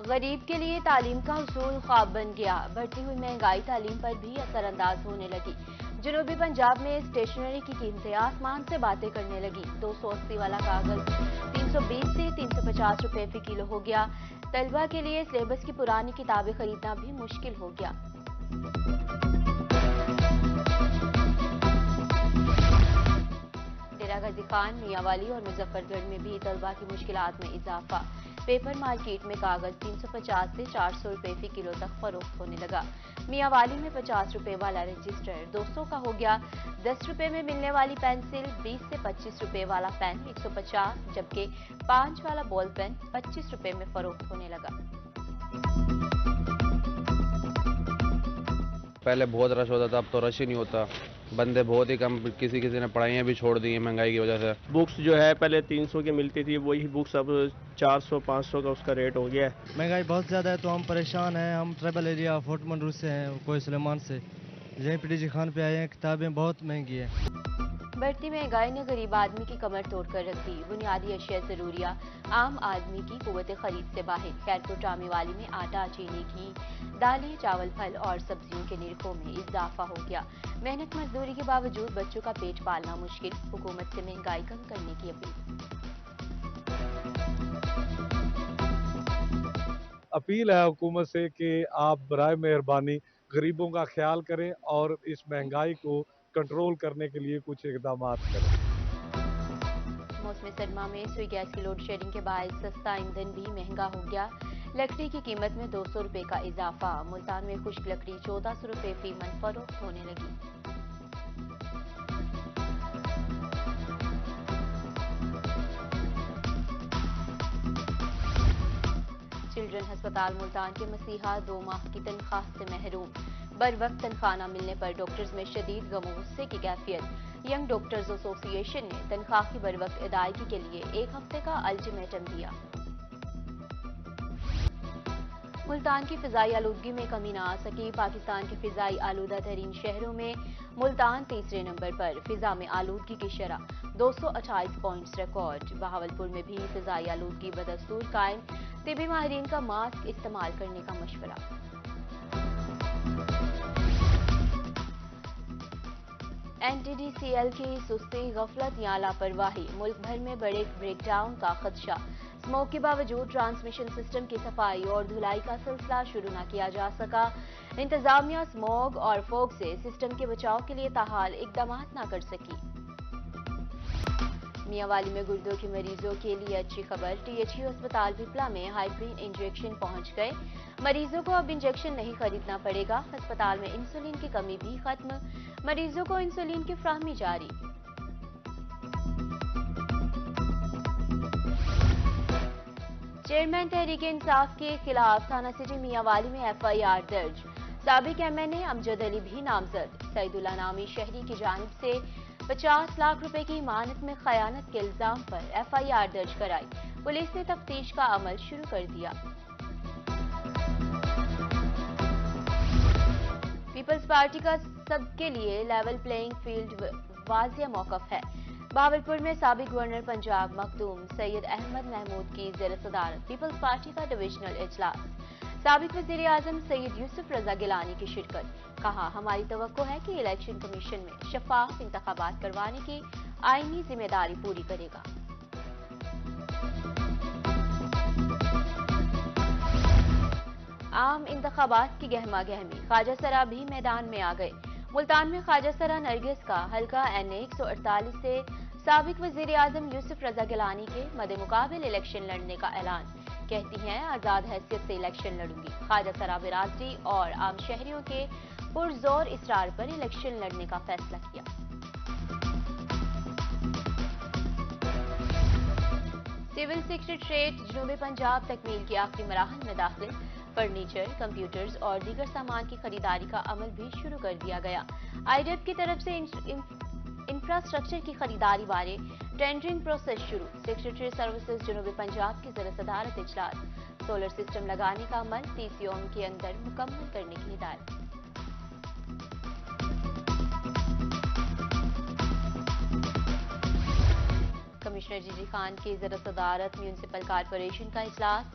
غریب کے لیے تعلیم کا حصول خواب بن گیا، بڑھتی ہوئی مہنگائی تعلیم پر بھی اثر انداز ہونے لگی۔ جنوبی پنجاب میں اسٹیشنری کی قیمتیں آسمان سے باتیں کرنے لگی۔ 280 والا کاغذ 320 سے 350 روپے فی کلو ہو گیا۔ طلبہ کے لیے سلیبس کی پرانی کتابیں خریدنا بھی مشکل ہو گیا۔ ڈیرہ غازی خان، میاں والی اور مظفر گڑھ میں بھی طلبہ کی مشکلات میں اضافہ۔ پیپر مارکیٹ میں کاغذ 350 سے 400 روپے فی کلو تک فروخت ہونے لگا۔ میاں والی میں 50 روپے والا رجسٹر 200 کا ہو گیا۔ 10 روپے میں ملنے والی پینسل 20 سے 25 روپے والا پین 150، جبکہ 5 والا بال پین 25 روپے میں فروخت ہونے لگا۔ پہلے بہت رش ہوتا تھا، اب تو رش ہی نہیں ہوتا، بندے بہت ہی کم، کسی نے پڑھائیاں بھی چھوڑ دی ہیں مہنگائی کی وجہ سے۔ بکس جو ہے پہلے 300 کی ملتی تھی، وہی بکس اب 400 500 کا اس کا ریٹ ہو گیا ہے۔ مہنگائی بہت زیادہ ہے تو ہم پریشان ہیں۔ ہم ٹریبل ایریا فورٹ منرو سے ہیں، کوئی سلیمان سے، یہیں پہ ڈی خان پہ آئے ہیں۔ کتابیں بہت مہنگی ہیں۔ بڑھتی مہنگائی نے غریب آدمی کی کمر توڑ کر رکھ دی۔ بنیادی اشیاء ضروریات عام آدمی کی قوت خرید سے باہر۔ خیرپور ٹامی والی میں آٹا، چینی، گھی، دالیں، چاول، پھل اور سبزیوں کے نرخوں میں اضافہ ہو گیا۔ محنت مزدوری کے باوجود بچوں کا پیٹ پالنا مشکل۔ حکومت سے مہنگائی کم کرنے کی اپیل ہے حکومت سے کہ آپ برائے مہربانی غریبوں کا خیال کریں اور اس مہنگائی کو کنٹرول کرنے کے لیے کچھ اقدامات کریں۔ موسم سرما میں سوئی گیس کی لوڈ شیڈنگ کے باعث سستا ایندھن بھی مہنگا ہو گیا۔ لکڑی کی قیمت میں 200 روپے کا اضافہ۔ ملتان میں خشک لکڑی 1400 روپے فی من فروخت ہونے لگی۔ چلڈرن ہسپتال ملتان کے مسیحا 2 ماہ کی تنخواہ سے محروم۔ بر وقت تنخواہ نہ ملنے پر ڈاکٹرز میں شدید غم و غصے کی کیفیت۔ ینگ ڈاکٹرز ایسوسی ایشن نے تنخواہ کی بر وقت ادائیگی کے لیے 1 ہفتے کا الٹیمیٹم دیا۔ ملتان کی فضائی آلودگی میں کمی نہ آ سکی۔ پاکستان کے فضائی آلودہ ترین شہروں میں ملتان تیسرے نمبر پر۔ فضا میں آلودگی کی شرح 228 پوائنٹس ریکارڈ۔ بہاولپور میں بھی فضائی آلودگی بدستور قائم۔ طبی ماہرین کا ماسک استعمال کرنے کا مشورہ۔ N T D C L کی سستی، غفلت یا لاپرواہی، ملک بھر میں بڑے بریک ڈاؤن کا خدشہ۔ اسموگ کے باوجود ٹرانسمیشن سسٹم کی صفائی اور دھلائی کا سلسلہ شروع نہ کیا جا سکا۔ انتظامیہ اسموگ اور فوگ سے سسٹم کے بچاؤ کے لیے تاحال اقدامات نہ کر سکی۔ میاں والی میں گردوں کے مریضوں کے لیے اچھی خبر۔ ٹی ایچ یو اسپتال پپلا میں ہائپرین انجیکشن پہنچ گئے۔ مریضوں کو اب انجیکشن نہیں خریدنا پڑے گا۔ ہسپتال میں انسولین کی کمی بھی ختم۔ مریضوں کو انسولین کی فراہمی جاری۔ چیئرمین تحریک انصاف کے خلاف تھانہ سٹی میاں والی میں ایف آئی آر درج۔ سابق ایم این اے امجد علی بھی نامزد۔ سعید اللہ نامی شہری کی جانب سے 50 لاکھ روپے کی امانت میں خیانت کے الزام پر ایف آئی آر درج کرائی۔ پولیس نے تفتیش کا عمل شروع کر دیا۔ پیپلز پارٹی کا سب کے لیے لیول پلینگ فیلڈ واضح موقف ہے۔ بہاولپور میں سابق گورنر پنجاب مخدوم سید احمد محمود کی زیر صدارت پیپلز پارٹی کا ڈویژنل اجلاس۔ سابق وزیر اعظم سید یوسف رضا گیلانی کی شرکت۔ کہا، ہماری توقع ہے کہ الیکشن کمیشن میں شفاف انتخابات کروانے کی آئینی ذمہ داری پوری کرے گا۔ عام انتخابات کی گہما گہمی، خواجہ سرا بھی میدان میں آ گئے۔ ملتان میں خواجہ سرا نرگس کا حلقہ این اے 148 سے سابق وزیر اعظم یوسف رضا گیلانی کے مد مقابل الیکشن لڑنے کا اعلان۔ کہتی ہیں، آزاد حیثیت سے الیکشن لڑوں گی۔ خواجہ سرا برادری اور عام شہریوں کے پرزور اصرار پر الیکشن لڑنے کا فیصلہ کیا۔ سول سیکریٹریٹ جنوبی پنجاب تکمیل کی آخری مراحل میں داخل۔ فرنیچر، کمپیوٹرز اور دیگر سامان کی خریداری کا عمل بھی شروع کر دیا گیا۔ آئی ڈیب کی طرف سے انفراسٹرکچر کی خریداری بارے ٹینڈرنگ پروسیس شروع۔ سیکریٹری سروسز جنوبی پنجاب کی زیر صدارت اجلاس۔ سولر سسٹم لگانے کا عمل 30 یوم کے اندر مکمل کرنے کی ہدایت۔ کمشنر جی جی خان کی زیر صدارت میونسپل کارپوریشن کا اجلاس۔